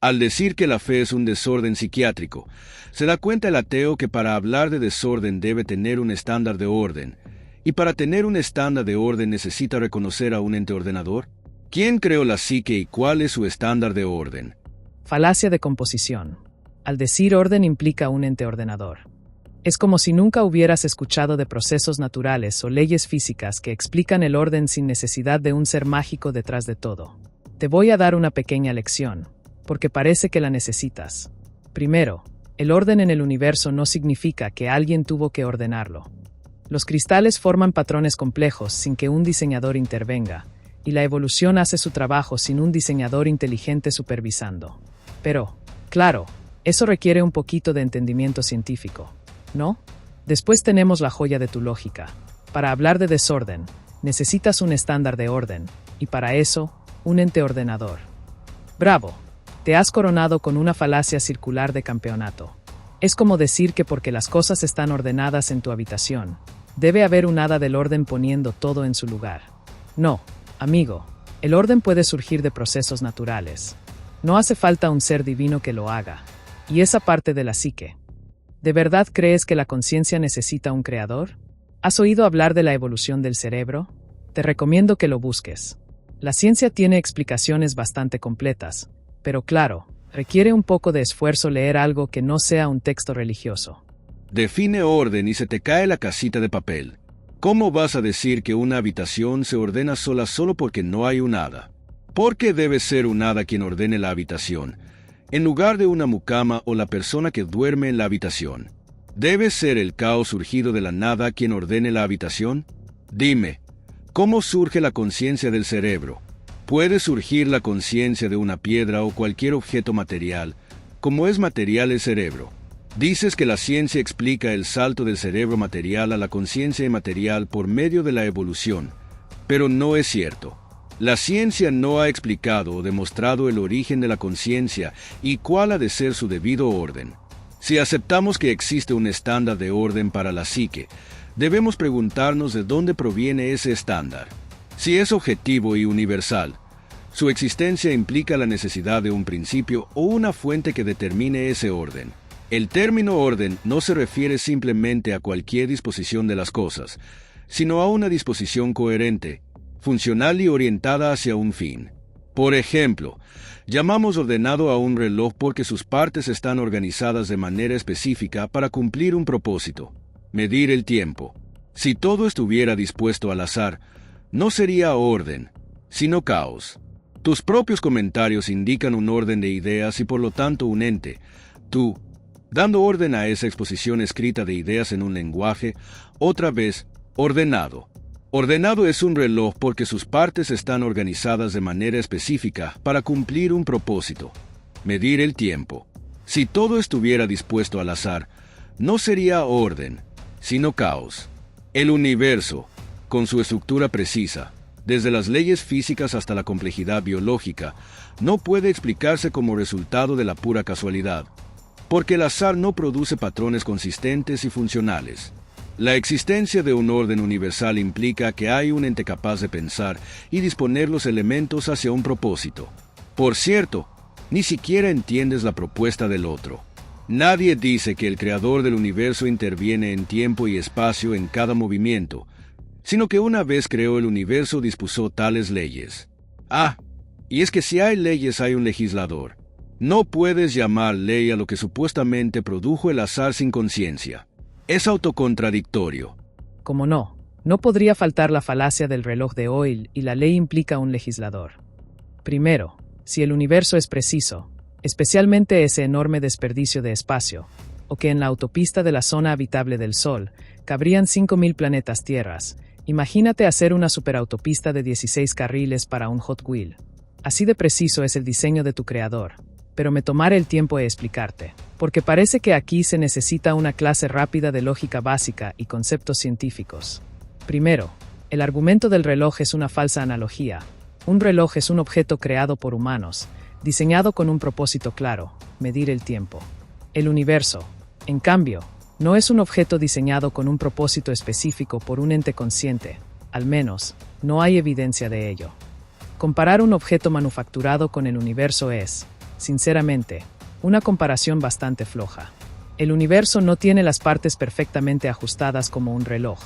Al decir que la fe es un desorden psiquiátrico, se da cuenta el ateo que para hablar de desorden debe tener un estándar de orden, y para tener un estándar de orden necesita reconocer a un ente ordenador. ¿Quién creó la psique y cuál es su estándar de orden? Falacia de composición. Al decir orden implica un ente ordenador. Es como si nunca hubieras escuchado de procesos naturales o leyes físicas que explican el orden sin necesidad de un ser mágico detrás de todo. Te voy a dar una pequeña lección, porque parece que la necesitas. Primero, el orden en el universo no significa que alguien tuvo que ordenarlo. Los cristales forman patrones complejos sin que un diseñador intervenga, y la evolución hace su trabajo sin un diseñador inteligente supervisando. Pero, claro, eso requiere un poquito de entendimiento científico, ¿no? Después tenemos la joya de tu lógica. Para hablar de desorden, necesitas un estándar de orden, y para eso, un ente ordenador. ¡Bravo! Te has coronado con una falacia circular de campeonato. Es como decir que porque las cosas están ordenadas en tu habitación, debe haber un hada del orden poniendo todo en su lugar. No, amigo, el orden puede surgir de procesos naturales. No hace falta un ser divino que lo haga. Y esa parte de la psique. ¿De verdad crees que la conciencia necesita un creador? ¿Has oído hablar de la evolución del cerebro? Te recomiendo que lo busques. La ciencia tiene explicaciones bastante completas, pero claro, requiere un poco de esfuerzo leer algo que no sea un texto religioso. Define orden y se te cae la casita de papel. ¿Cómo vas a decir que una habitación se ordena sola solo porque no hay un hada? ¿Por qué debe ser un hada quien ordene la habitación, en lugar de una mucama o la persona que duerme en la habitación? ¿Debe ser el caos surgido de la nada quien ordene la habitación? Dime, ¿cómo surge la conciencia del cerebro? Puede surgir la conciencia de una piedra o cualquier objeto material, como es material el cerebro. Dices que la ciencia explica el salto del cerebro material a la conciencia inmaterial por medio de la evolución, pero no es cierto. La ciencia no ha explicado o demostrado el origen de la conciencia y cuál ha de ser su debido orden. Si aceptamos que existe un estándar de orden para la psique, debemos preguntarnos de dónde proviene ese estándar. Si es objetivo y universal, su existencia implica la necesidad de un principio o una fuente que determine ese orden. El término orden no se refiere simplemente a cualquier disposición de las cosas, sino a una disposición coherente, funcional y orientada hacia un fin. Por ejemplo, llamamos ordenado a un reloj porque sus partes están organizadas de manera específica para cumplir un propósito: medir el tiempo. Si todo estuviera dispuesto al azar, no sería orden, sino caos. Tus propios comentarios indican un orden de ideas y por lo tanto un ente. Tú, dando orden a esa exposición escrita de ideas en un lenguaje, otra vez, ordenado. Ordenado es un reloj porque sus partes están organizadas de manera específica para cumplir un propósito: medir el tiempo. Si todo estuviera dispuesto al azar, no sería orden, sino caos. El universo, con su estructura precisa, desde las leyes físicas hasta la complejidad biológica, no puede explicarse como resultado de la pura casualidad, porque el azar no produce patrones consistentes y funcionales. La existencia de un orden universal implica que hay un ente capaz de pensar y disponer los elementos hacia un propósito. Por cierto, ni siquiera entiendes la propuesta del otro. Nadie dice que el creador del universo interviene en tiempo y espacio en cada movimiento, sino que una vez creó el universo dispuso tales leyes. Y es que si hay leyes hay un legislador. No puedes llamar ley a lo que supuestamente produjo el azar sin conciencia. Es autocontradictorio. Como no, no podría faltar la falacia del reloj de Oil y la ley implica un legislador. Primero, si el universo es preciso, especialmente ese enorme desperdicio de espacio, o que en la autopista de la zona habitable del Sol cabrían 5.000 planetas tierras, imagínate hacer una superautopista de 16 carriles para un Hot Wheel. Así de preciso es el diseño de tu creador. Pero me tomaré el tiempo de explicarte, porque parece que aquí se necesita una clase rápida de lógica básica y conceptos científicos. Primero, el argumento del reloj es una falsa analogía. Un reloj es un objeto creado por humanos, diseñado con un propósito claro: medir el tiempo. El universo, en cambio, no es un objeto diseñado con un propósito específico por un ente consciente, al menos, no hay evidencia de ello. Comparar un objeto manufacturado con el universo es, Sinceramente, una comparación bastante floja. El universo no tiene las partes perfectamente ajustadas como un reloj,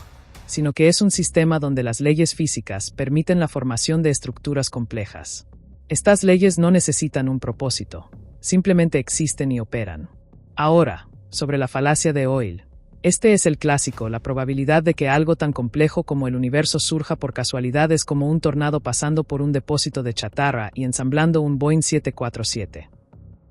sino que es un sistema donde las leyes físicas permiten la formación de estructuras complejas. Estas leyes no necesitan un propósito, simplemente existen y operan. Ahora, sobre la falacia de Hoyle. Este es el clásico, la probabilidad de que algo tan complejo como el universo surja por casualidad es como un tornado pasando por un depósito de chatarra y ensamblando un Boeing 747.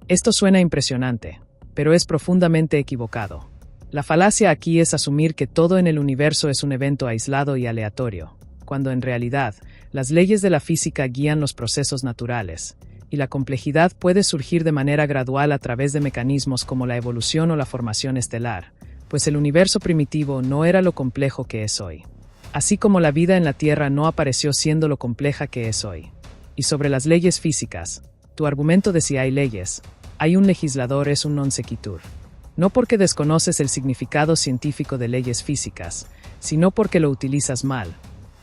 Esto suena impresionante, pero es profundamente equivocado. La falacia aquí es asumir que todo en el universo es un evento aislado y aleatorio, cuando en realidad, las leyes de la física guían los procesos naturales, y la complejidad puede surgir de manera gradual a través de mecanismos como la evolución o la formación estelar, pues el universo primitivo no era lo complejo que es hoy. Así como la vida en la Tierra no apareció siendo lo compleja que es hoy. Y sobre las leyes físicas, tu argumento de si hay leyes, hay un legislador es un non sequitur. No porque desconoces el significado científico de leyes físicas, sino porque lo utilizas mal.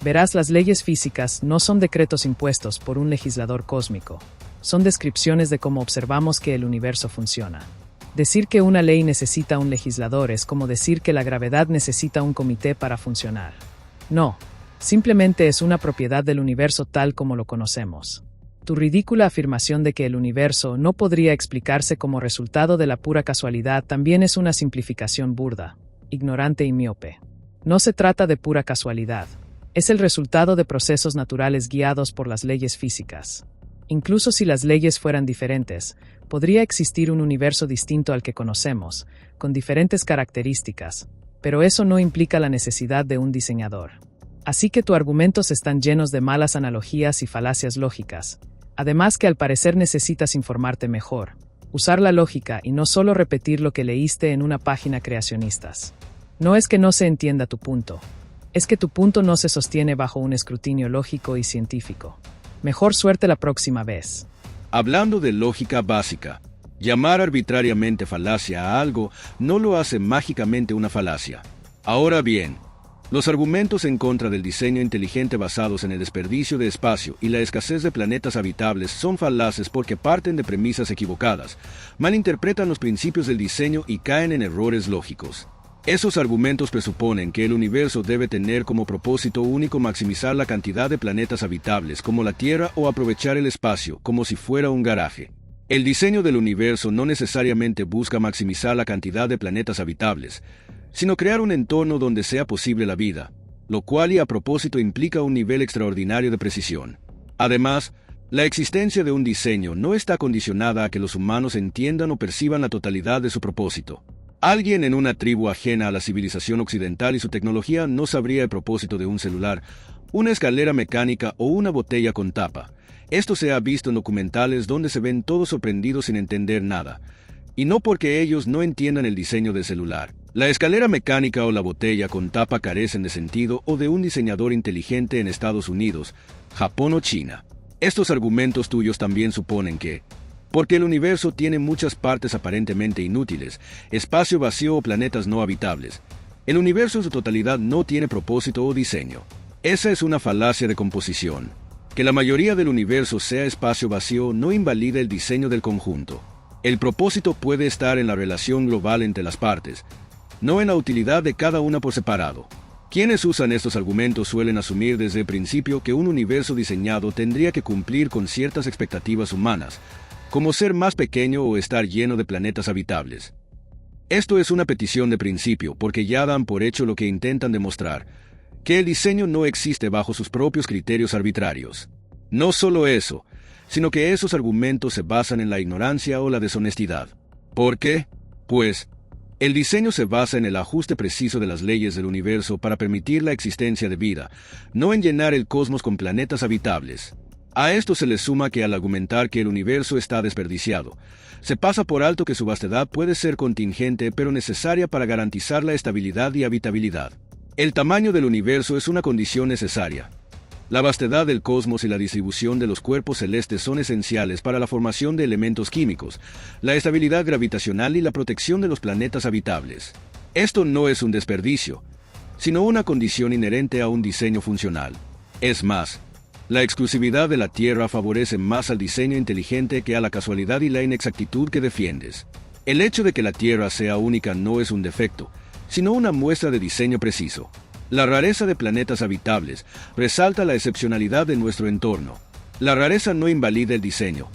Verás, las leyes físicas no son decretos impuestos por un legislador cósmico, son descripciones de cómo observamos que el universo funciona. Decir que una ley necesita un legislador es como decir que la gravedad necesita un comité para funcionar. No, simplemente es una propiedad del universo tal como lo conocemos. Tu ridícula afirmación de que el universo no podría explicarse como resultado de la pura casualidad también es una simplificación burda, ignorante y miope. No se trata de pura casualidad. Es el resultado de procesos naturales guiados por las leyes físicas. Incluso si las leyes fueran diferentes, podría existir un universo distinto al que conocemos, con diferentes características, pero eso no implica la necesidad de un diseñador. Así que tus argumentos están llenos de malas analogías y falacias lógicas. Además que al parecer necesitas informarte mejor, usar la lógica y no solo repetir lo que leíste en una página creacionistas. No es que no se entienda tu punto, es que tu punto no se sostiene bajo un escrutinio lógico y científico. Mejor suerte la próxima vez. Hablando de lógica básica, llamar arbitrariamente falacia a algo no lo hace mágicamente una falacia. Ahora bien, los argumentos en contra del diseño inteligente basados en el desperdicio de espacio y la escasez de planetas habitables son falaces porque parten de premisas equivocadas, malinterpretan los principios del diseño y caen en errores lógicos. Esos argumentos presuponen que el universo debe tener como propósito único maximizar la cantidad de planetas habitables como la Tierra o aprovechar el espacio como si fuera un garaje. El diseño del universo no necesariamente busca maximizar la cantidad de planetas habitables, sino crear un entorno donde sea posible la vida, lo cual y a propósito implica un nivel extraordinario de precisión. Además, la existencia de un diseño no está condicionada a que los humanos entiendan o perciban la totalidad de su propósito. Alguien en una tribu ajena a la civilización occidental y su tecnología no sabría el propósito de un celular, una escalera mecánica o una botella con tapa. Esto se ha visto en documentales donde se ven todos sorprendidos sin entender nada. Y no porque ellos no entiendan el diseño del celular. La escalera mecánica o la botella con tapa carecen de sentido o de un diseñador inteligente en Estados Unidos, Japón o China. Estos argumentos tuyos también suponen que, porque el universo tiene muchas partes aparentemente inútiles, espacio vacío o planetas no habitables, el universo en su totalidad no tiene propósito o diseño. Esa es una falacia de composición. Que la mayoría del universo sea espacio vacío no invalida el diseño del conjunto. El propósito puede estar en la relación global entre las partes, no en la utilidad de cada una por separado. Quienes usan estos argumentos suelen asumir desde el principio que un universo diseñado tendría que cumplir con ciertas expectativas humanas, como ser más pequeño o estar lleno de planetas habitables. Esto es una petición de principio porque ya dan por hecho lo que intentan demostrar, que el diseño no existe bajo sus propios criterios arbitrarios. No solo eso, sino que esos argumentos se basan en la ignorancia o la deshonestidad. ¿Por qué? Pues, el diseño se basa en el ajuste preciso de las leyes del universo para permitir la existencia de vida, no en llenar el cosmos con planetas habitables. A esto se le suma que al argumentar que el universo está desperdiciado, se pasa por alto que su vastedad puede ser contingente pero necesaria para garantizar la estabilidad y habitabilidad. El tamaño del universo es una condición necesaria. La vastedad del cosmos y la distribución de los cuerpos celestes son esenciales para la formación de elementos químicos, la estabilidad gravitacional y la protección de los planetas habitables. Esto no es un desperdicio, sino una condición inherente a un diseño funcional. Es más, La exclusividad de la Tierra favorece más al diseño inteligente que a la casualidad y la inexactitud que defiendes. El hecho de que la Tierra sea única no es un defecto, sino una muestra de diseño preciso. La rareza de planetas habitables resalta la excepcionalidad de nuestro entorno. La rareza no invalida el diseño.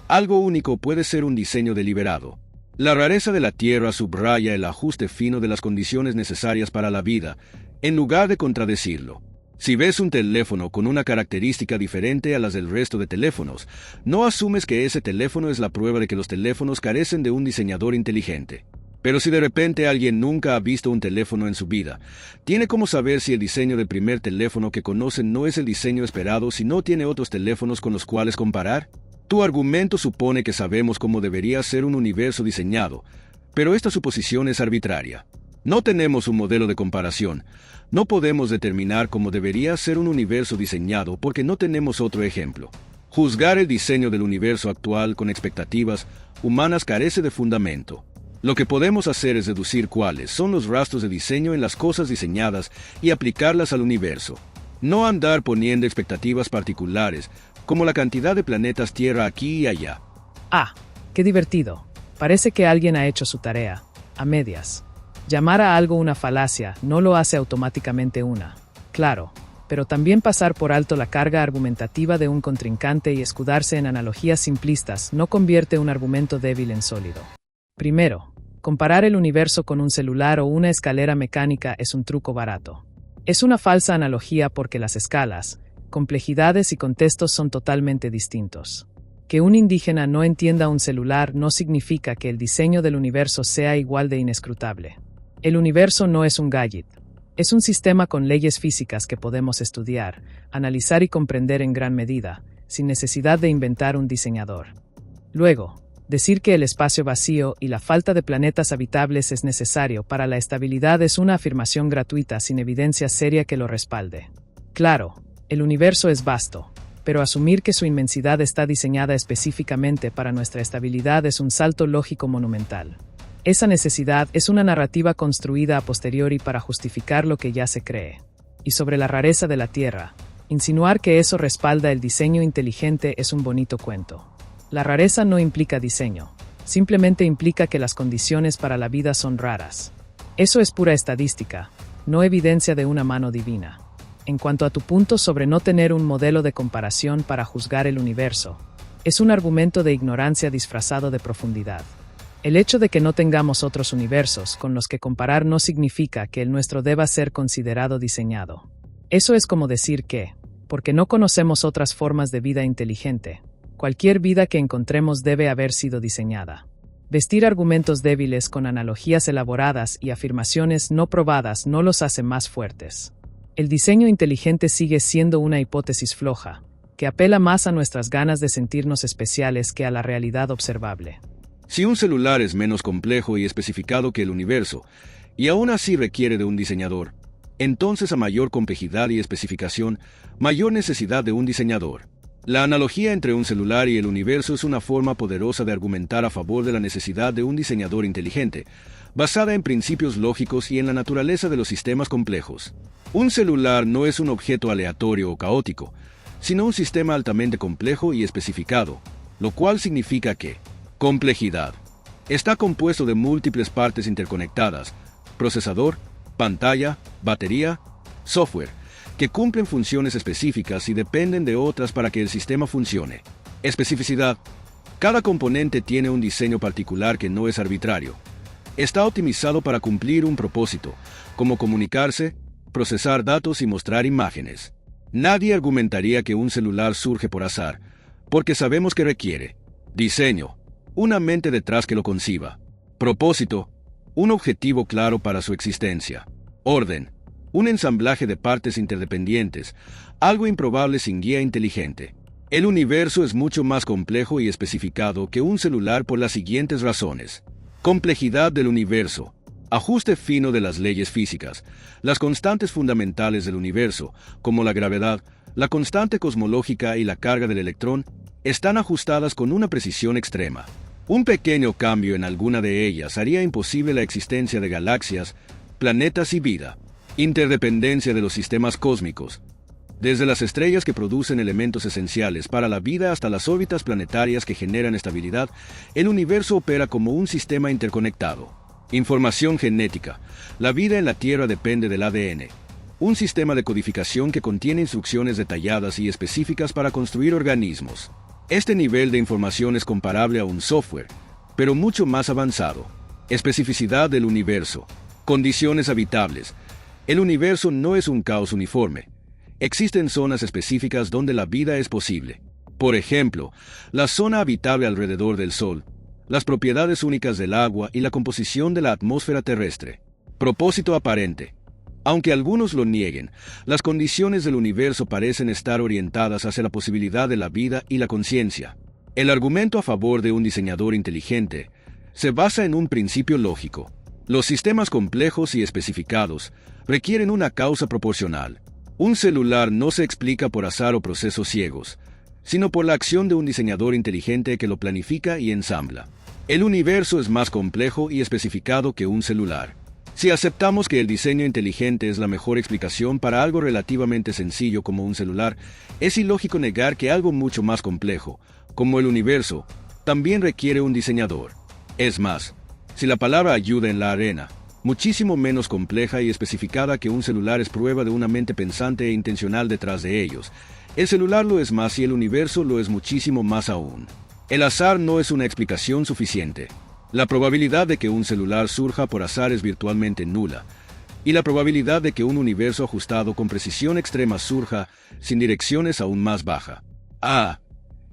Algo único puede ser un diseño deliberado. La rareza de la Tierra subraya el ajuste fino de las condiciones necesarias para la vida, en lugar de contradecirlo. Si ves un teléfono con una característica diferente a las del resto de teléfonos, no asumes que ese teléfono es la prueba de que los teléfonos carecen de un diseñador inteligente. Pero si de repente alguien nunca ha visto un teléfono en su vida, ¿tiene cómo saber si el diseño del primer teléfono que conocen no es el diseño esperado si no tiene otros teléfonos con los cuales comparar? Tu argumento supone que sabemos cómo debería ser un universo diseñado, pero esta suposición es arbitraria. No tenemos un modelo de comparación. No podemos determinar cómo debería ser un universo diseñado porque no tenemos otro ejemplo. Juzgar el diseño del universo actual con expectativas humanas carece de fundamento. Lo que podemos hacer es deducir cuáles son los rastros de diseño en las cosas diseñadas y aplicarlas al universo. No andar poniendo expectativas particulares, como la cantidad de planetas Tierra aquí y allá. Ah, qué divertido. Parece que alguien ha hecho su tarea, a medias. Llamar a algo una falacia no lo hace automáticamente una. Claro, pero también pasar por alto la carga argumentativa de un contrincante y escudarse en analogías simplistas no convierte un argumento débil en sólido. Primero, comparar el universo con un celular o una escalera mecánica es un truco barato. Es una falsa analogía porque las escalas, complejidades y contextos son totalmente distintos. Que un indígena no entienda un celular no significa que el diseño del universo sea igual de inescrutable. El universo no es un gadget. Es un sistema con leyes físicas que podemos estudiar, analizar y comprender en gran medida, sin necesidad de inventar un diseñador. Luego, decir que el espacio vacío y la falta de planetas habitables es necesario para la estabilidad es una afirmación gratuita sin evidencia seria que lo respalde. Claro, el universo es vasto, pero asumir que su inmensidad está diseñada específicamente para nuestra estabilidad es un salto lógico monumental. Esa necesidad es una narrativa construida a posteriori para justificar lo que ya se cree. Y sobre la rareza de la Tierra, insinuar que eso respalda el diseño inteligente es un bonito cuento. La rareza no implica diseño, simplemente implica que las condiciones para la vida son raras. Eso es pura estadística, no evidencia de una mano divina. En cuanto a tu punto sobre no tener un modelo de comparación para juzgar el universo, es un argumento de ignorancia disfrazado de profundidad. El hecho de que no tengamos otros universos con los que comparar no significa que el nuestro deba ser considerado diseñado. Eso es como decir que, porque no conocemos otras formas de vida inteligente, cualquier vida que encontremos debe haber sido diseñada. Vestir argumentos débiles con analogías elaboradas y afirmaciones no probadas no los hace más fuertes. El diseño inteligente sigue siendo una hipótesis floja, que apela más a nuestras ganas de sentirnos especiales que a la realidad observable. Si un celular es menos complejo y especificado que el universo, y aún así requiere de un diseñador, entonces a mayor complejidad y especificación, mayor necesidad de un diseñador. La analogía entre un celular y el universo es una forma poderosa de argumentar a favor de la necesidad de un diseñador inteligente, basada en principios lógicos y en la naturaleza de los sistemas complejos. Un celular no es un objeto aleatorio o caótico, sino un sistema altamente complejo y especificado, lo cual significa que complejidad está compuesto de múltiples partes interconectadas, procesador, pantalla, batería, software, que cumplen funciones específicas y dependen de otras para que el sistema funcione. Especificidad. Cada componente tiene un diseño particular que no es arbitrario. Está optimizado para cumplir un propósito, como comunicarse, procesar datos y mostrar imágenes. Nadie argumentaría que un celular surge por azar, porque sabemos que requiere diseño, una mente detrás que lo conciba, propósito, un objetivo claro para su existencia, orden, un ensamblaje de partes interdependientes, algo improbable sin guía inteligente. El universo es mucho más complejo y especificado que un celular por las siguientes razones. Complejidad del universo. Ajuste fino de las leyes físicas. Las constantes fundamentales del universo, como la gravedad, la constante cosmológica y la carga del electrón, están ajustadas con una precisión extrema. Un pequeño cambio en alguna de ellas haría imposible la existencia de galaxias, planetas y vida. Interdependencia de los sistemas cósmicos. Desde las estrellas que producen elementos esenciales para la vida hasta las órbitas planetarias que generan estabilidad, el universo opera como un sistema interconectado. Información genética. La vida en la Tierra depende del ADN, un sistema de codificación que contiene instrucciones detalladas y específicas para construir organismos. Este nivel de información es comparable a un software, pero mucho más avanzado. Especificidad del universo. Condiciones habitables. El universo no es un caos uniforme. Existen zonas específicas donde la vida es posible. Por ejemplo, la zona habitable alrededor del Sol, las propiedades únicas del agua y la composición de la atmósfera terrestre. Propósito aparente. Aunque algunos lo nieguen, las condiciones del universo parecen estar orientadas hacia la posibilidad de la vida y la conciencia. El argumento a favor de un diseñador inteligente se basa en un principio lógico. Los sistemas complejos y especificados requieren una causa proporcional. Un celular no se explica por azar o procesos ciegos, sino por la acción de un diseñador inteligente que lo planifica y ensambla. El universo es más complejo y especificado que un celular. Si aceptamos que el diseño inteligente es la mejor explicación para algo relativamente sencillo como un celular, es ilógico negar que algo mucho más complejo, como el universo, también requiere un diseñador. Es más, si la palabra ayuda en la arena, muchísimo menos compleja y especificada que un celular, es prueba de una mente pensante e intencional detrás de ellos. El celular lo es más y el universo lo es muchísimo más aún. El azar no es una explicación suficiente. La probabilidad de que un celular surja por azar es virtualmente nula, y la probabilidad de que un universo ajustado con precisión extrema surja sin dirección es aún más baja.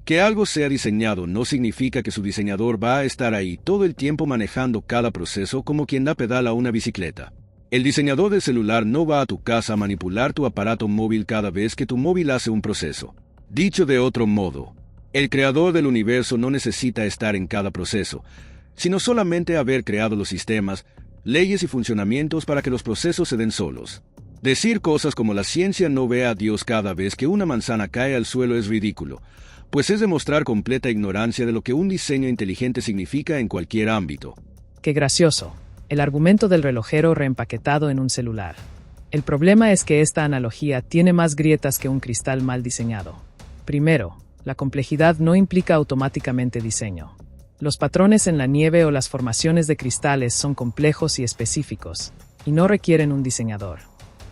Que algo sea diseñado no significa que su diseñador va a estar ahí todo el tiempo manejando cada proceso como quien da pedal a una bicicleta. El diseñador del celular no va a tu casa a manipular tu aparato móvil cada vez que tu móvil hace un proceso. Dicho de otro modo, el creador del universo no necesita estar en cada proceso, sino solamente haber creado los sistemas, leyes y funcionamientos para que los procesos se den solos. Decir cosas como la ciencia no ve a Dios cada vez que una manzana cae al suelo es ridículo, pues es demostrar completa ignorancia de lo que un diseño inteligente significa en cualquier ámbito. Qué gracioso. El argumento del relojero reempaquetado en un celular. El problema es que esta analogía tiene más grietas que un cristal mal diseñado. Primero, la complejidad no implica automáticamente diseño. Los patrones en la nieve o las formaciones de cristales son complejos y específicos, y no requieren un diseñador.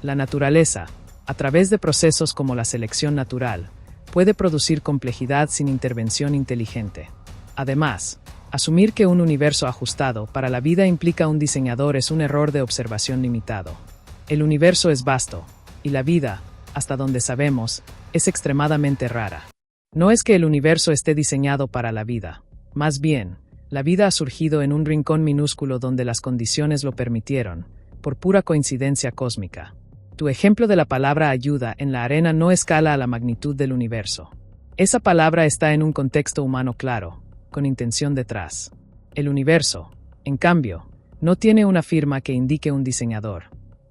La naturaleza, a través de procesos como la selección natural, puede producir complejidad sin intervención inteligente. Además, asumir que un universo ajustado para la vida implica un diseñador es un error de observación limitado. El universo es vasto, y la vida, hasta donde sabemos, es extremadamente rara. No es que el universo esté diseñado para la vida. Más bien, la vida ha surgido en un rincón minúsculo donde las condiciones lo permitieron, por pura coincidencia cósmica. Tu ejemplo de la palabra ayuda en la arena no escala a la magnitud del universo. Esa palabra está en un contexto humano claro, con intención detrás. El universo, en cambio, no tiene una firma que indique un diseñador.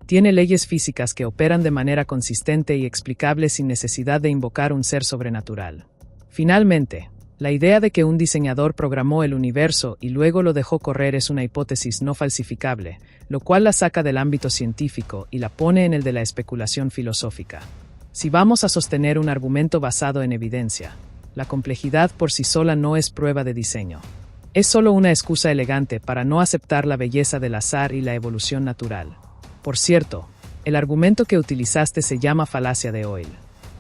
Tiene leyes físicas que operan de manera consistente y explicable sin necesidad de invocar un ser sobrenatural. Finalmente, la idea de que un diseñador programó el universo y luego lo dejó correr es una hipótesis no falsificable, lo cual la saca del ámbito científico y la pone en el de la especulación filosófica. Si vamos a sostener un argumento basado en evidencia, la complejidad por sí sola no es prueba de diseño. Es solo una excusa elegante para no aceptar la belleza del azar y la evolución natural. Por cierto, el argumento que utilizaste se llama falacia de Hoyle.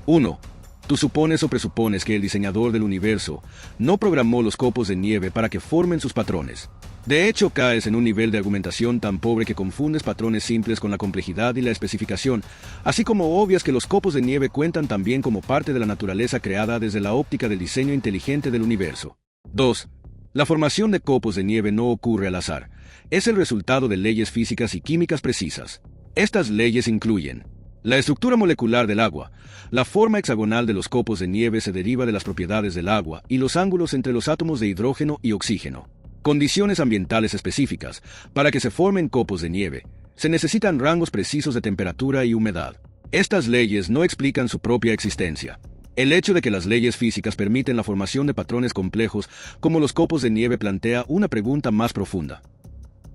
1. Tú supones o presupones que el diseñador del universo no programó los copos de nieve para que formen sus patrones. De hecho, caes en un nivel de argumentación tan pobre que confundes patrones simples con la complejidad y la especificación, así como obvias que los copos de nieve cuentan también como parte de la naturaleza creada desde la óptica del diseño inteligente del universo. 2. La formación de copos de nieve no ocurre al azar. Es el resultado de leyes físicas y químicas precisas. Estas leyes incluyen la estructura molecular del agua. La forma hexagonal de los copos de nieve se deriva de las propiedades del agua y los ángulos entre los átomos de hidrógeno y oxígeno. Condiciones ambientales específicas. Para que se formen copos de nieve, se necesitan rangos precisos de temperatura y humedad. Estas leyes no explican su propia existencia. El hecho de que las leyes físicas permiten la formación de patrones complejos como los copos de nieve plantea una pregunta más profunda.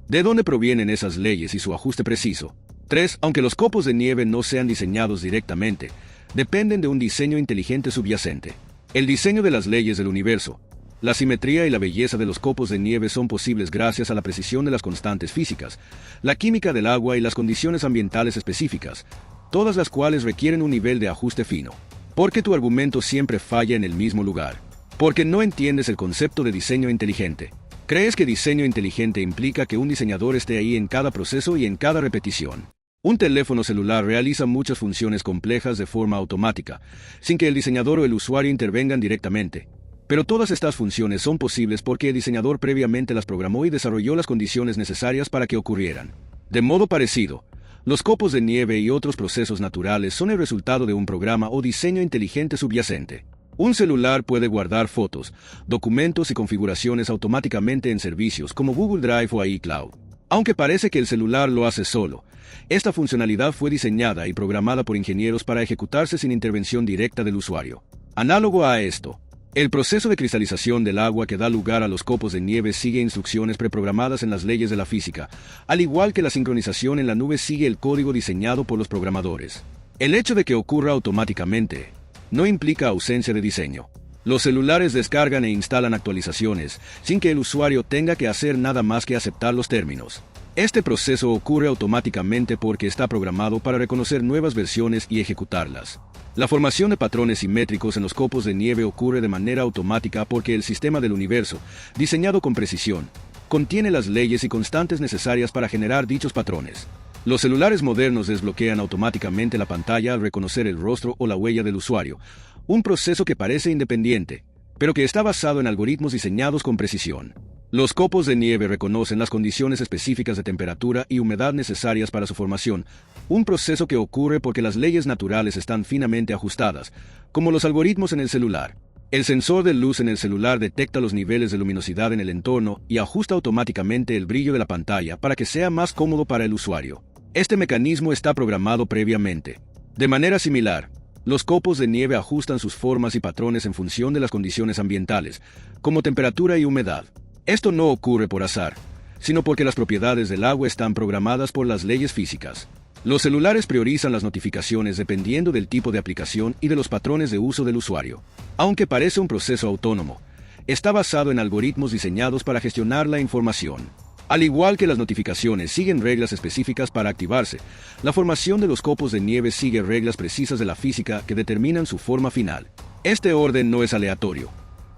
¿De dónde provienen esas leyes y su ajuste preciso? 3. Aunque los copos de nieve no sean diseñados directamente, dependen de un diseño inteligente subyacente. El diseño de las leyes del universo. La simetría y la belleza de los copos de nieve son posibles gracias a la precisión de las constantes físicas, la química del agua y las condiciones ambientales específicas, todas las cuales requieren un nivel de ajuste fino. Porque tu argumento siempre falla en el mismo lugar. Porque no entiendes el concepto de diseño inteligente. Crees que diseño inteligente implica que un diseñador esté ahí en cada proceso y en cada repetición. Un teléfono celular realiza muchas funciones complejas de forma automática, sin que el diseñador o el usuario intervengan directamente. Pero todas estas funciones son posibles porque el diseñador previamente las programó y desarrolló las condiciones necesarias para que ocurrieran. De modo parecido, los copos de nieve y otros procesos naturales son el resultado de un programa o diseño inteligente subyacente. Un celular puede guardar fotos, documentos y configuraciones automáticamente en servicios como Google Drive o iCloud. Aunque parece que el celular lo hace solo, esta funcionalidad fue diseñada y programada por ingenieros para ejecutarse sin intervención directa del usuario. Análogo a esto, el proceso de cristalización del agua que da lugar a los copos de nieve sigue instrucciones preprogramadas en las leyes de la física, al igual que la sincronización en la nube sigue el código diseñado por los programadores. El hecho de que ocurra automáticamente no implica ausencia de diseño. Los celulares descargan e instalan actualizaciones, sin que el usuario tenga que hacer nada más que aceptar los términos. Este proceso ocurre automáticamente porque está programado para reconocer nuevas versiones y ejecutarlas. La formación de patrones simétricos en los copos de nieve ocurre de manera automática porque el sistema del universo, diseñado con precisión, contiene las leyes y constantes necesarias para generar dichos patrones. Los celulares modernos desbloquean automáticamente la pantalla al reconocer el rostro o la huella del usuario, un proceso que parece independiente, pero que está basado en algoritmos diseñados con precisión. Los copos de nieve reconocen las condiciones específicas de temperatura y humedad necesarias para su formación, un proceso que ocurre porque las leyes naturales están finamente ajustadas, como los algoritmos en el celular. El sensor de luz en el celular detecta los niveles de luminosidad en el entorno y ajusta automáticamente el brillo de la pantalla para que sea más cómodo para el usuario. Este mecanismo está programado previamente. De manera similar, los copos de nieve ajustan sus formas y patrones en función de las condiciones ambientales, como temperatura y humedad. Esto no ocurre por azar, sino porque las propiedades del agua están programadas por las leyes físicas. Los celulares priorizan las notificaciones dependiendo del tipo de aplicación y de los patrones de uso del usuario. Aunque parece un proceso autónomo, está basado en algoritmos diseñados para gestionar la información. Al igual que las notificaciones siguen reglas específicas para activarse, la formación de los copos de nieve sigue reglas precisas de la física que determinan su forma final. Este orden no es aleatorio,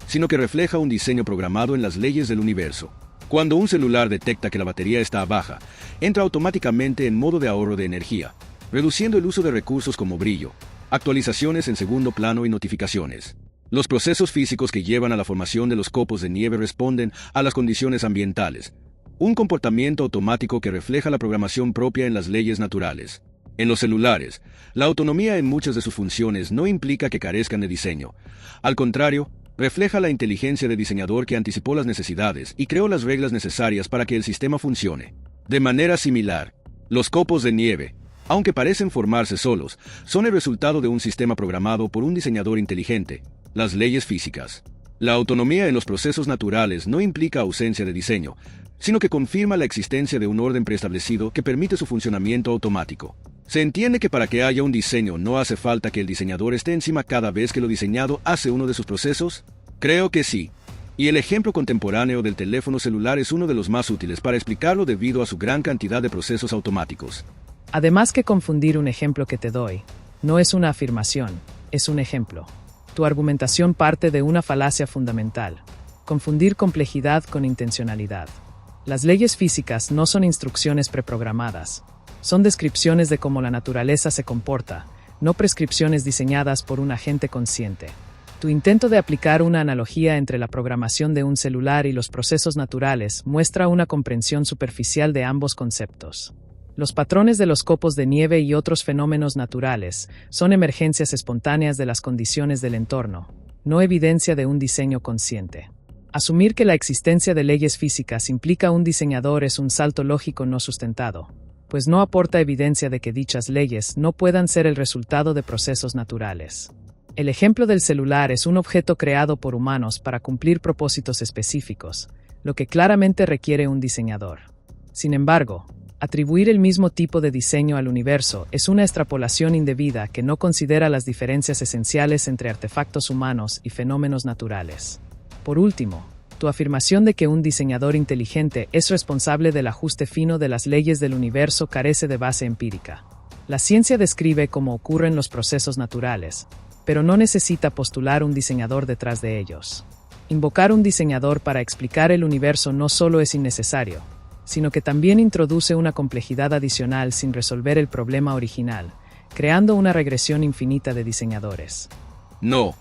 sino que refleja un diseño programado en las leyes del universo. Cuando un celular detecta que la batería está baja, entra automáticamente en modo de ahorro de energía, reduciendo el uso de recursos como brillo, actualizaciones en segundo plano y notificaciones. Los procesos físicos que llevan a la formación de los copos de nieve responden a las condiciones ambientales, un comportamiento automático que refleja la programación propia en las leyes naturales. En los celulares, la autonomía en muchas de sus funciones no implica que carezcan de diseño. Al contrario, refleja la inteligencia del diseñador que anticipó las necesidades y creó las reglas necesarias para que el sistema funcione. De manera similar, los copos de nieve, aunque parecen formarse solos, son el resultado de un sistema programado por un diseñador inteligente, las leyes físicas. La autonomía en los procesos naturales no implica ausencia de diseño, sino que confirma la existencia de un orden preestablecido que permite su funcionamiento automático. ¿Se entiende que para que haya un diseño no hace falta que el diseñador esté encima cada vez que lo diseñado hace uno de sus procesos? Creo que sí. Y el ejemplo contemporáneo del teléfono celular es uno de los más útiles para explicarlo debido a su gran cantidad de procesos automáticos. Además que confundir un ejemplo que te doy no es una afirmación, es un ejemplo. Tu argumentación parte de una falacia fundamental: confundir complejidad con intencionalidad. Las leyes físicas no son instrucciones preprogramadas. Son descripciones de cómo la naturaleza se comporta, no prescripciones diseñadas por un agente consciente. Tu intento de aplicar una analogía entre la programación de un celular y los procesos naturales muestra una comprensión superficial de ambos conceptos. Los patrones de los copos de nieve y otros fenómenos naturales son emergencias espontáneas de las condiciones del entorno, no evidencia de un diseño consciente. Asumir que la existencia de leyes físicas implica un diseñador es un salto lógico no sustentado, pues no aporta evidencia de que dichas leyes no puedan ser el resultado de procesos naturales. El ejemplo del celular es un objeto creado por humanos para cumplir propósitos específicos, lo que claramente requiere un diseñador. Sin embargo, Atribuir el mismo tipo de diseño al universo es una extrapolación indebida que no considera las diferencias esenciales entre artefactos humanos y fenómenos naturales. Por último, tu afirmación de que un diseñador inteligente es responsable del ajuste fino de las leyes del universo carece de base empírica. La ciencia describe cómo ocurren los procesos naturales, pero no necesita postular un diseñador detrás de ellos. Invocar un diseñador para explicar el universo no solo es innecesario, sino que también introduce una complejidad adicional sin resolver el problema original, creando una regresión infinita de diseñadores. No,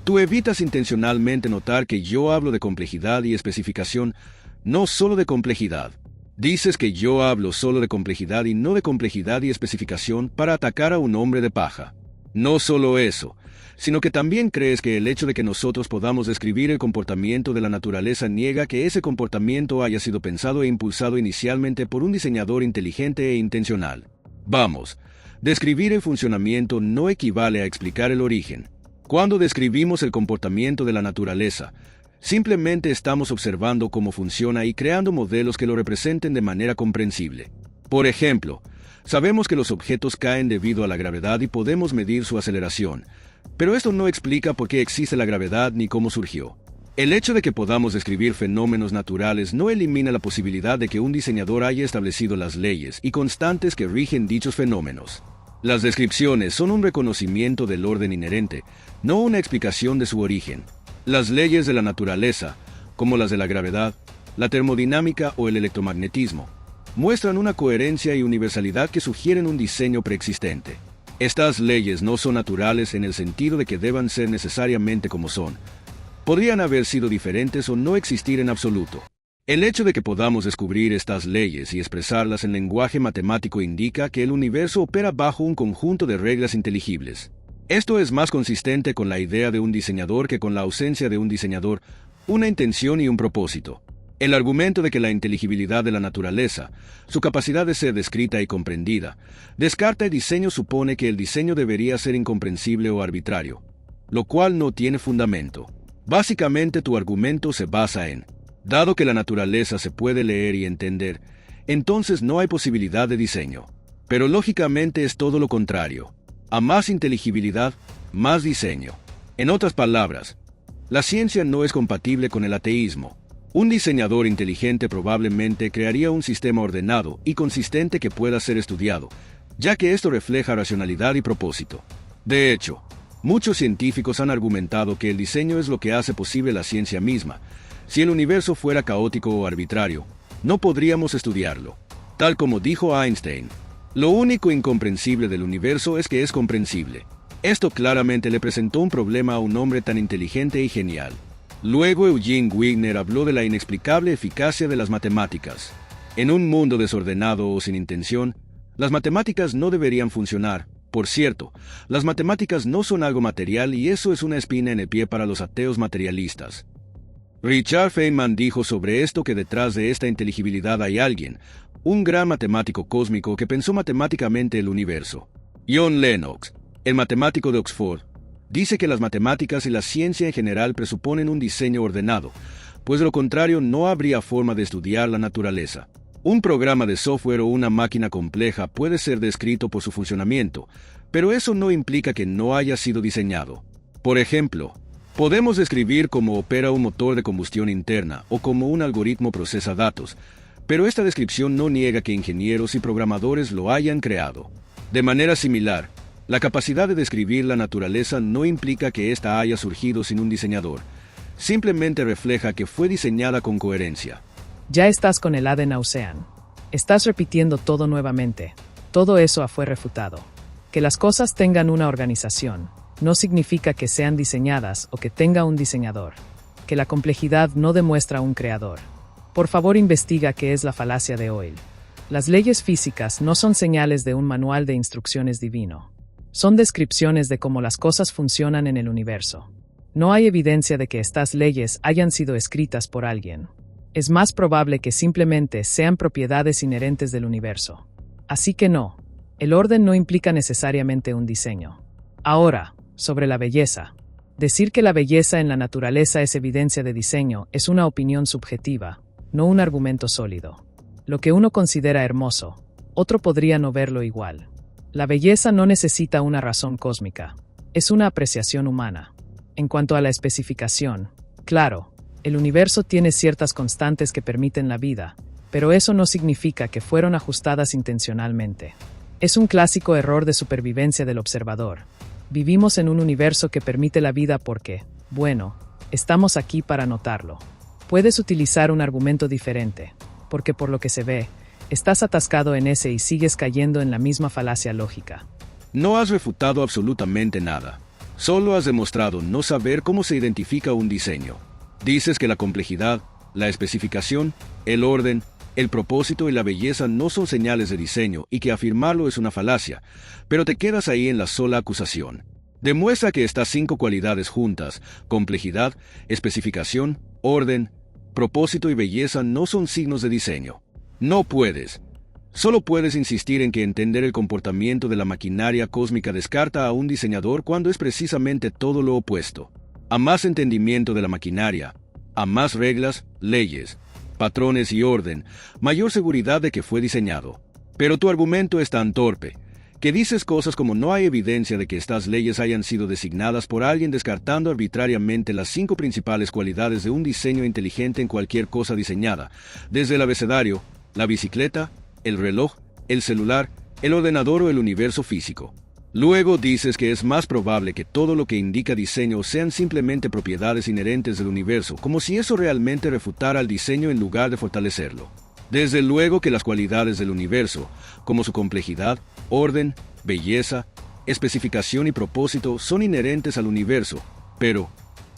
tú evitas intencionalmente notar que yo hablo de complejidad y especificación, no solo de complejidad. Dices que yo hablo solo de complejidad y no de complejidad y especificación para atacar a un hombre de paja. No solo eso, sino que también crees que el hecho de que nosotros podamos describir el comportamiento de la naturaleza niega que ese comportamiento haya sido pensado e impulsado inicialmente por un diseñador inteligente e intencional. Vamos, describir el funcionamiento no equivale a explicar el origen. Cuando describimos el comportamiento de la naturaleza, simplemente estamos observando cómo funciona y creando modelos que lo representen de manera comprensible. Por ejemplo, sabemos que los objetos caen debido a la gravedad y podemos medir su aceleración, pero esto no explica por qué existe la gravedad ni cómo surgió. El hecho de que podamos describir fenómenos naturales no elimina la posibilidad de que un diseñador haya establecido las leyes y constantes que rigen dichos fenómenos. Las descripciones son un reconocimiento del orden inherente, no una explicación de su origen. Las leyes de la naturaleza, como las de la gravedad, la termodinámica o el electromagnetismo, muestran una coherencia y universalidad que sugieren un diseño preexistente. Estas leyes no son naturales en el sentido de que deban ser necesariamente como son. Podrían haber sido diferentes o no existir en absoluto. El hecho de que podamos descubrir estas leyes y expresarlas en lenguaje matemático indica que el universo opera bajo un conjunto de reglas inteligibles. Esto es más consistente con la idea de un diseñador que con la ausencia de un diseñador, una intención y un propósito. El argumento de que la inteligibilidad de la naturaleza, su capacidad de ser descrita y comprendida, descarta el diseño supone que el diseño debería ser incomprensible o arbitrario, lo cual no tiene fundamento. Básicamente tu argumento se basa en, dado que la naturaleza se puede leer y entender, entonces no hay posibilidad de diseño. Pero lógicamente es todo lo contrario. A más inteligibilidad, más diseño. En otras palabras, la ciencia no es compatible con el ateísmo. Un diseñador inteligente probablemente crearía un sistema ordenado y consistente que pueda ser estudiado, ya que esto refleja racionalidad y propósito. De hecho, muchos científicos han argumentado que el diseño es lo que hace posible la ciencia misma. Si el universo fuera caótico o arbitrario, no podríamos estudiarlo. Tal como dijo Einstein, lo único incomprensible del universo es que es comprensible. Esto claramente le presentó un problema a un hombre tan inteligente y genial. Luego Eugene Wigner habló de la inexplicable eficacia de las matemáticas. En un mundo desordenado o sin intención, las matemáticas no deberían funcionar. Por cierto, las matemáticas no son algo material y eso es una espina en el pie para los ateos materialistas. Richard Feynman dijo sobre esto que detrás de esta inteligibilidad hay alguien, un gran matemático cósmico que pensó matemáticamente el universo. John Lennox, el matemático de Oxford, dice que las matemáticas y la ciencia en general presuponen un diseño ordenado, pues de lo contrario no habría forma de estudiar la naturaleza. Un programa de software o una máquina compleja puede ser descrito por su funcionamiento, pero eso no implica que no haya sido diseñado. Por ejemplo, podemos describir cómo opera un motor de combustión interna o cómo un algoritmo procesa datos, pero esta descripción no niega que ingenieros y programadores lo hayan creado. De manera similar, la capacidad de describir la naturaleza no implica que ésta haya surgido sin un diseñador. Simplemente refleja que fue diseñada con coherencia. Ya estás con el ad nauseam. Estás repitiendo todo nuevamente. Todo eso fue refutado. Que las cosas tengan una organización no significa que sean diseñadas o que tenga un diseñador. Que la complejidad no demuestra un creador. Por favor, investiga qué es la falacia de Hoyle. Las leyes físicas no son señales de un manual de instrucciones divino. Son descripciones de cómo las cosas funcionan en el universo. No hay evidencia de que estas leyes hayan sido escritas por alguien. Es más probable que simplemente sean propiedades inherentes del universo. Así que no, el orden no implica necesariamente un diseño. Ahora, sobre la belleza. Decir que la belleza en la naturaleza es evidencia de diseño es una opinión subjetiva, no un argumento sólido. Lo que uno considera hermoso, otro podría no verlo igual. La belleza no necesita una razón cósmica, es una apreciación humana. En cuanto a la especificación, claro, el universo tiene ciertas constantes que permiten la vida, pero eso no significa que fueron ajustadas intencionalmente. Es un clásico error de supervivencia del observador. Vivimos en un universo que permite la vida porque, bueno, estamos aquí para notarlo. Puedes utilizar un argumento diferente, porque por lo que se ve, estás atascado en ese y sigues cayendo en la misma falacia lógica. No has refutado absolutamente nada. Solo has demostrado no saber cómo se identifica un diseño. Dices que la complejidad, la especificación, el orden, el propósito y la belleza no son señales de diseño y que afirmarlo es una falacia, pero te quedas ahí en la sola acusación. Demuestra que estas 5 cualidades juntas, complejidad, especificación, orden, propósito y belleza no son signos de diseño. No puedes. Solo puedes insistir en que entender el comportamiento de la maquinaria cósmica descarta a un diseñador cuando es precisamente todo lo opuesto. A más entendimiento de la maquinaria, a más reglas, leyes, patrones y orden, mayor seguridad de que fue diseñado. Pero tu argumento es tan torpe, que dices cosas como no hay evidencia de que estas leyes hayan sido designadas por alguien descartando arbitrariamente las 5 principales cualidades de un diseño inteligente en cualquier cosa diseñada, desde el abecedario, la bicicleta, el reloj, el celular, el ordenador o el universo físico. Luego dices que es más probable que todo lo que indica diseño sean simplemente propiedades inherentes del universo, como si eso realmente refutara el diseño en lugar de fortalecerlo. Desde luego que las cualidades del universo, como su complejidad, orden, belleza, especificación y propósito, son inherentes al universo, pero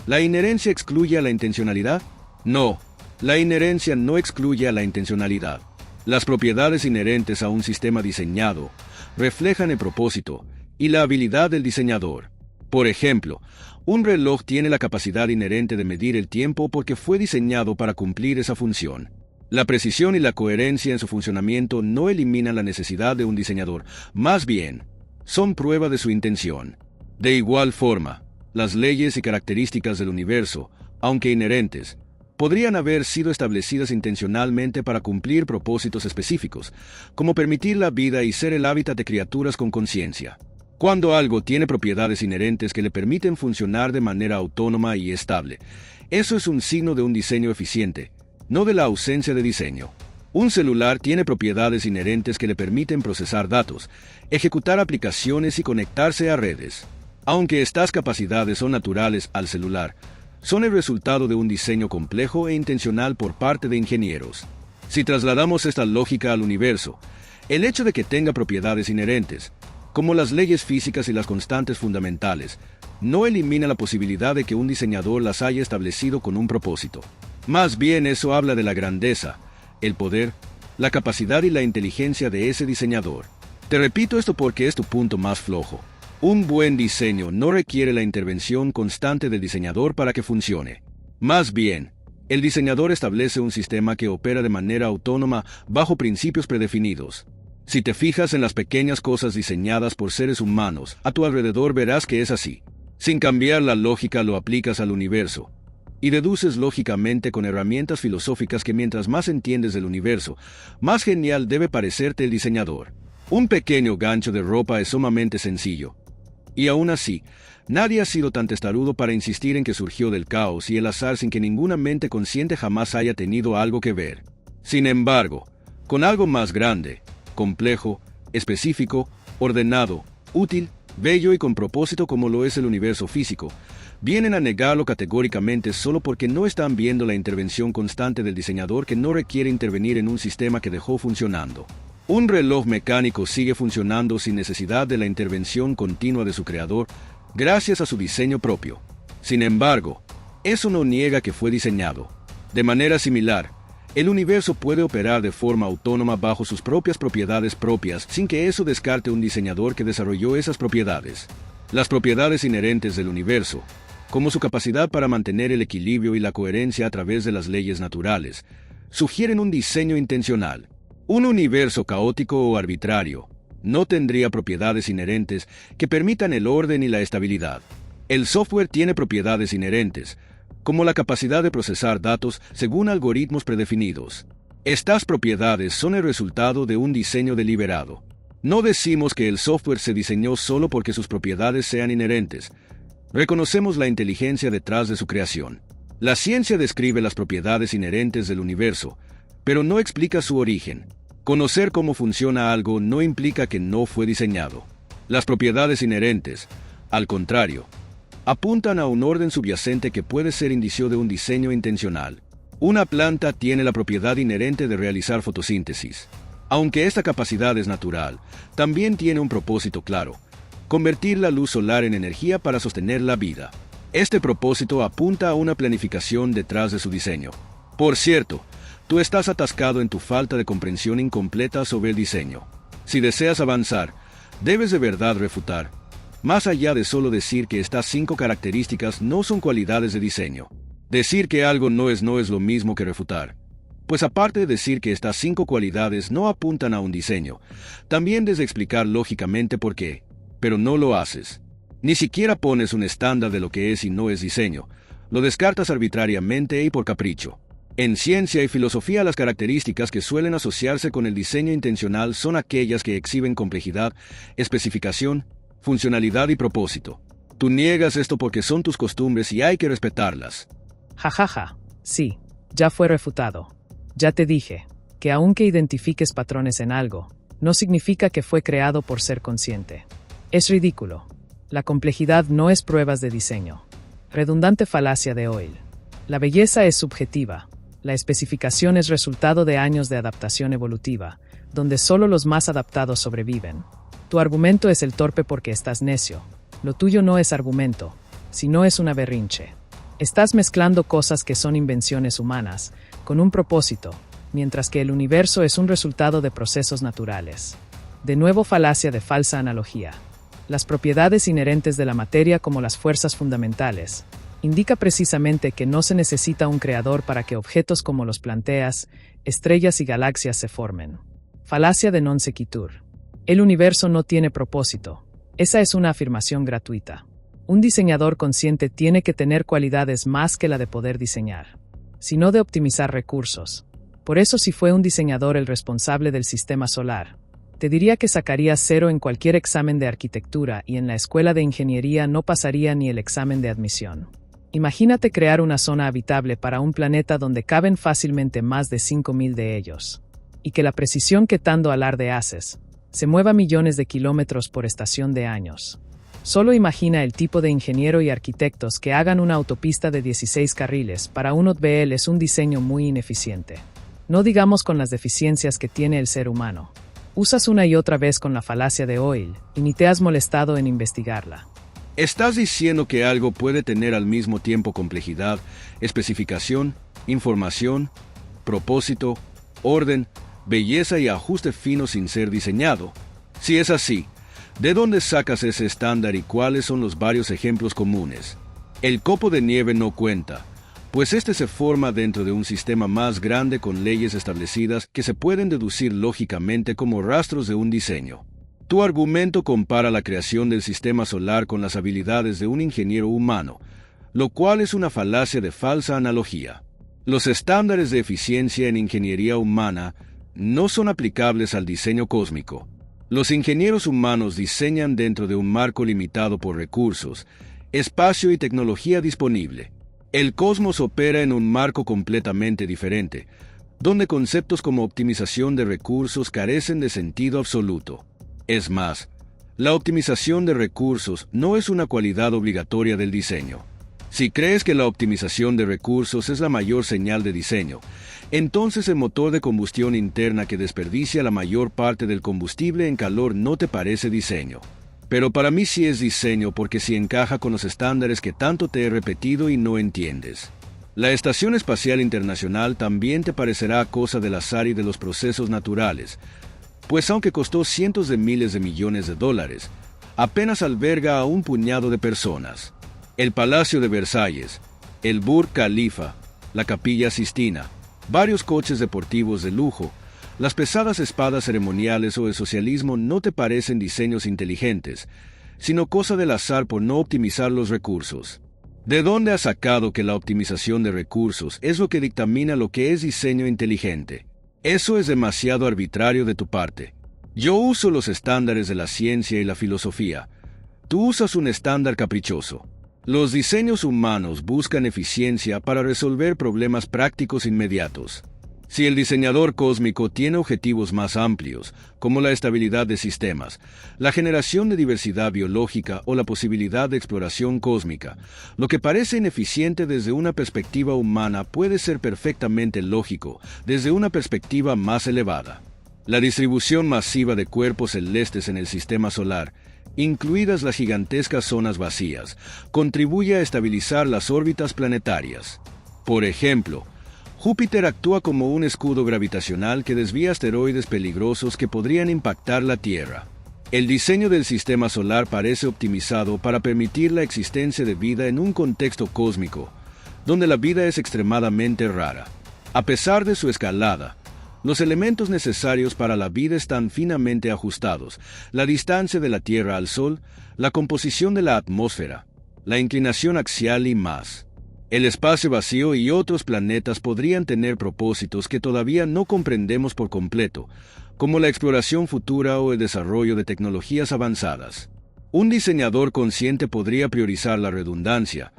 ¿la inherencia excluye a la intencionalidad? No, la inherencia no excluye a la intencionalidad. Las propiedades inherentes a un sistema diseñado reflejan el propósito y la habilidad del diseñador. Por ejemplo, un reloj tiene la capacidad inherente de medir el tiempo porque fue diseñado para cumplir esa función. La precisión y la coherencia en su funcionamiento no eliminan la necesidad de un diseñador, más bien, son prueba de su intención. De igual forma, las leyes y características del universo, aunque inherentes, podrían haber sido establecidas intencionalmente para cumplir propósitos específicos, como permitir la vida y ser el hábitat de criaturas con conciencia. Cuando algo tiene propiedades inherentes que le permiten funcionar de manera autónoma y estable, eso es un signo de un diseño eficiente, no de la ausencia de diseño. Un celular tiene propiedades inherentes que le permiten procesar datos, ejecutar aplicaciones y conectarse a redes. Aunque estas capacidades son naturales al celular, son el resultado de un diseño complejo e intencional por parte de ingenieros. Si trasladamos esta lógica al universo, el hecho de que tenga propiedades inherentes, como las leyes físicas y las constantes fundamentales, no elimina la posibilidad de que un diseñador las haya establecido con un propósito. Más bien eso habla de la grandeza, el poder, la capacidad y la inteligencia de ese diseñador. Te repito esto porque es tu punto más flojo. Un buen diseño no requiere la intervención constante del diseñador para que funcione. Más bien, el diseñador establece un sistema que opera de manera autónoma bajo principios predefinidos. Si te fijas en las pequeñas cosas diseñadas por seres humanos, a tu alrededor verás que es así. Sin cambiar la lógica lo aplicas al universo. Y deduces lógicamente con herramientas filosóficas que mientras más entiendes del universo, más genial debe parecerte el diseñador. Un pequeño gancho de ropa es sumamente sencillo. Y aún así, nadie ha sido tan testarudo para insistir en que surgió del caos y el azar sin que ninguna mente consciente jamás haya tenido algo que ver. Sin embargo, con algo más grande, complejo, específico, ordenado, útil, bello y con propósito como lo es el universo físico, vienen a negarlo categóricamente solo porque no están viendo la intervención constante del diseñador que no requiere intervenir en un sistema que dejó funcionando. Un reloj mecánico sigue funcionando sin necesidad de la intervención continua de su creador, gracias a su diseño propio. Sin embargo, eso no niega que fue diseñado. De manera similar, el universo puede operar de forma autónoma bajo sus propias propiedades propias sin que eso descarte un diseñador que desarrolló esas propiedades. Las propiedades inherentes del universo, como su capacidad para mantener el equilibrio y la coherencia a través de las leyes naturales, sugieren un diseño intencional. Un universo caótico o arbitrario no tendría propiedades inherentes que permitan el orden y la estabilidad. El software tiene propiedades inherentes, como la capacidad de procesar datos según algoritmos predefinidos. Estas propiedades son el resultado de un diseño deliberado. No decimos que el software se diseñó solo porque sus propiedades sean inherentes. Reconocemos la inteligencia detrás de su creación. La ciencia describe las propiedades inherentes del universo, pero no explica su origen. Conocer cómo funciona algo no implica que no fue diseñado. Las propiedades inherentes, al contrario, apuntan a un orden subyacente que puede ser indicio de un diseño intencional. Una planta tiene la propiedad inherente de realizar fotosíntesis. Aunque esta capacidad es natural, también tiene un propósito claro: convertir la luz solar en energía para sostener la vida. Este propósito apunta a una planificación detrás de su diseño. Por cierto, tú estás atascado en tu falta de comprensión incompleta sobre el diseño. Si deseas avanzar, debes de verdad refutar. Más allá de solo decir que estas 5 características no son cualidades de diseño. Decir que algo no es lo mismo que refutar. Pues aparte de decir que estas 5 cualidades no apuntan a un diseño, también debes explicar lógicamente por qué, pero no lo haces. Ni siquiera pones un estándar de lo que es y no es diseño. Lo descartas arbitrariamente y por capricho. En ciencia y filosofía, las características que suelen asociarse con el diseño intencional son aquellas que exhiben complejidad, especificación, funcionalidad y propósito. Tú niegas esto porque son tus costumbres y hay que respetarlas. Jajaja, sí, ya fue refutado. Ya te dije que aunque identifiques patrones en algo, no significa que fue creado por ser consciente. Es ridículo. La complejidad no es pruebas de diseño. Redundante falacia de Hoyle. La belleza es subjetiva. La especificación es resultado de años de adaptación evolutiva, donde solo los más adaptados sobreviven. Tu argumento es el torpe porque estás necio. Lo tuyo no es argumento, sino es una berrinche. Estás mezclando cosas que son invenciones humanas, con un propósito, mientras que el universo es un resultado de procesos naturales. De nuevo falacia de falsa analogía. Las propiedades inherentes de la materia, como las fuerzas fundamentales, indica precisamente que no se necesita un creador para que objetos como los planteas, estrellas y galaxias se formen. Falacia de non sequitur. El universo no tiene propósito. Esa es una afirmación gratuita. Un diseñador consciente tiene que tener cualidades más que la de poder diseñar, sino de optimizar recursos. Por eso, si fue un diseñador el responsable del sistema solar, te diría que sacaría 0 en cualquier examen de arquitectura y en la escuela de ingeniería no pasaría ni el examen de admisión. Imagínate crear una zona habitable para un planeta donde caben fácilmente más de 5.000 de ellos, y que la precisión que tanto alarde haces se mueva millones de kilómetros por estación de años. Solo imagina el tipo de ingeniero y arquitectos que hagan una autopista de 16 carriles para un OTBL. Es un diseño muy ineficiente. No digamos con las deficiencias que tiene el ser humano. Usas una y otra vez con la falacia de Hoyle y ni te has molestado en investigarla. Estás diciendo que algo puede tener al mismo tiempo complejidad, especificación, información, propósito, orden, belleza y ajuste fino sin ser diseñado. Si es así, ¿de dónde sacas ese estándar y cuáles son los varios ejemplos comunes? El copo de nieve no cuenta, pues este se forma dentro de un sistema más grande con leyes establecidas que se pueden deducir lógicamente como rastros de un diseño. Tu argumento compara la creación del sistema solar con las habilidades de un ingeniero humano, lo cual es una falacia de falsa analogía. Los estándares de eficiencia en ingeniería humana no son aplicables al diseño cósmico. Los ingenieros humanos diseñan dentro de un marco limitado por recursos, espacio y tecnología disponible. El cosmos opera en un marco completamente diferente, donde conceptos como optimización de recursos carecen de sentido absoluto. Es más, la optimización de recursos no es una cualidad obligatoria del diseño. Si crees que la optimización de recursos es la mayor señal de diseño, entonces el motor de combustión interna que desperdicia la mayor parte del combustible en calor no te parece diseño. Pero para mí sí es diseño porque sí encaja con los estándares que tanto te he repetido y no entiendes. La Estación Espacial Internacional también te parecerá cosa del azar y de los procesos naturales, pues aunque costó cientos de miles de millones de dólares, apenas alberga a un puñado de personas. El Palacio de Versalles, el Burj Khalifa, la Capilla Sistina, varios coches deportivos de lujo, las pesadas espadas ceremoniales o el socialismo no te parecen diseños inteligentes, sino cosa del azar por no optimizar los recursos. ¿De dónde has sacado que la optimización de recursos es lo que dictamina lo que es diseño inteligente? Eso es demasiado arbitrario de tu parte. Yo uso los estándares de la ciencia y la filosofía. Tú usas un estándar caprichoso. Los diseños humanos buscan eficiencia para resolver problemas prácticos inmediatos. Si el diseñador cósmico tiene objetivos más amplios, como la estabilidad de sistemas, la generación de diversidad biológica o la posibilidad de exploración cósmica, lo que parece ineficiente desde una perspectiva humana puede ser perfectamente lógico desde una perspectiva más elevada. La distribución masiva de cuerpos celestes en el sistema solar, incluidas las gigantescas zonas vacías, contribuye a estabilizar las órbitas planetarias. Por ejemplo, Júpiter actúa como un escudo gravitacional que desvía asteroides peligrosos que podrían impactar la Tierra. El diseño del sistema solar parece optimizado para permitir la existencia de vida en un contexto cósmico, donde la vida es extremadamente rara. A pesar de su escalada, los elementos necesarios para la vida están finamente ajustados: la distancia de la Tierra al Sol, la composición de la atmósfera, la inclinación axial y más. El espacio vacío y otros planetas podrían tener propósitos que todavía no comprendemos por completo, como la exploración futura o el desarrollo de tecnologías avanzadas. Un diseñador consciente podría priorizar la redundancia,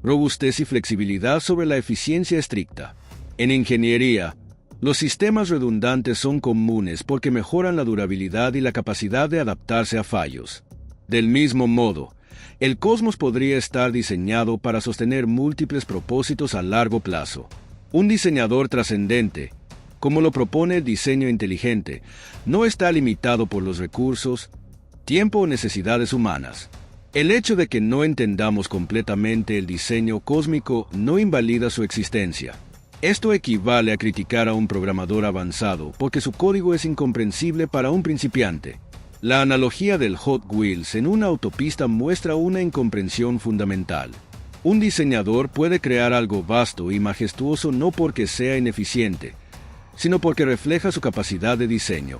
robustez y flexibilidad sobre la eficiencia estricta. En ingeniería, los sistemas redundantes son comunes porque mejoran la durabilidad y la capacidad de adaptarse a fallos. Del mismo modo, el cosmos podría estar diseñado para sostener múltiples propósitos a largo plazo. Un diseñador trascendente, como lo propone el diseño inteligente, no está limitado por los recursos, tiempo o necesidades humanas. El hecho de que no entendamos completamente el diseño cósmico no invalida su existencia. Esto equivale a criticar a un programador avanzado porque su código es incomprensible para un principiante. La analogía del Hot Wheels en una autopista muestra una incomprensión fundamental. Un diseñador puede crear algo vasto y majestuoso no porque sea ineficiente, sino porque refleja su capacidad de diseño.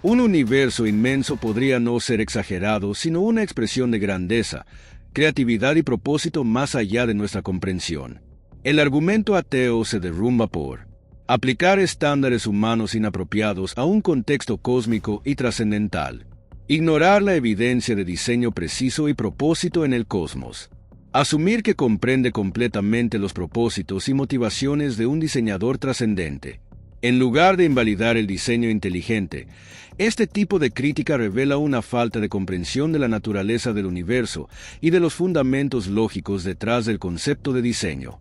Un universo inmenso podría no ser exagerado, sino una expresión de grandeza, creatividad y propósito más allá de nuestra comprensión. El argumento ateo se derrumba por aplicar estándares humanos inapropiados a un contexto cósmico y trascendental. Ignorar la evidencia de diseño preciso y propósito en el cosmos. Asumir que comprende completamente los propósitos y motivaciones de un diseñador trascendente. En lugar de invalidar el diseño inteligente, este tipo de crítica revela una falta de comprensión de la naturaleza del universo y de los fundamentos lógicos detrás del concepto de diseño.